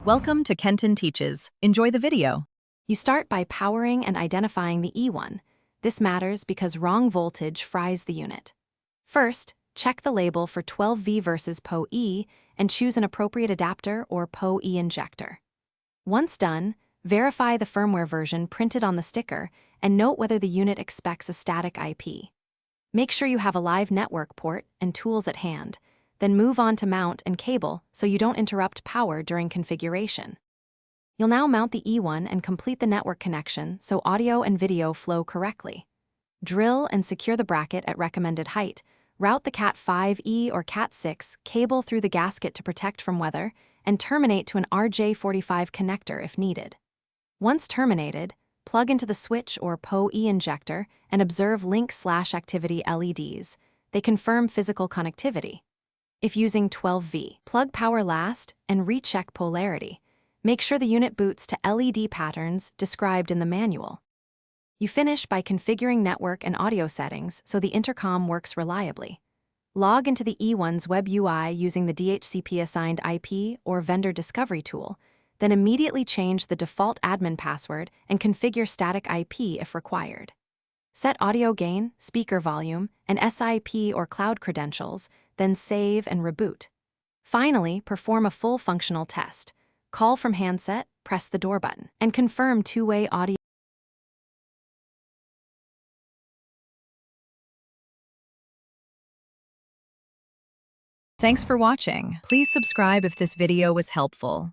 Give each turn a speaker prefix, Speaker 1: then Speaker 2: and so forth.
Speaker 1: Welcome to Kenton Teaches. Enjoy the video.
Speaker 2: You start by powering and identifying the E1. This matters because wrong voltage fries the unit. First, check the label for 12V versus PoE and choose an appropriate adapter or PoE injector. Once done, verify the firmware version printed on the sticker and note whether the unit expects a static IP. Make sure you have a live network port and tools at hand, then move on to mount and cable so you don't interrupt power during configuration. You'll now mount the E1 and complete the network connection so audio and video flow correctly. Drill and secure the bracket at recommended height, route the Cat5e or Cat6 cable through the gasket to protect from weather, and terminate to an RJ45 connector if needed. Once terminated, plug into the switch or PoE injector and observe link/activity LEDs. They confirm physical connectivity. If using 12V, plug power last and recheck polarity. Make sure the unit boots to LED patterns described in the manual. You finish by configuring network and audio settings so the intercom works reliably. Log into the E1's web UI using the DHCP-assigned IP or vendor discovery tool, then immediately change the default admin password and configure static IP if required. Set audio gain, speaker volume, and SIP or cloud credentials, then save and reboot. Finally, perform a full functional test. Call from handset, press the door button, and confirm two-way audio.
Speaker 1: Thanks for watching. Please subscribe if this video was helpful.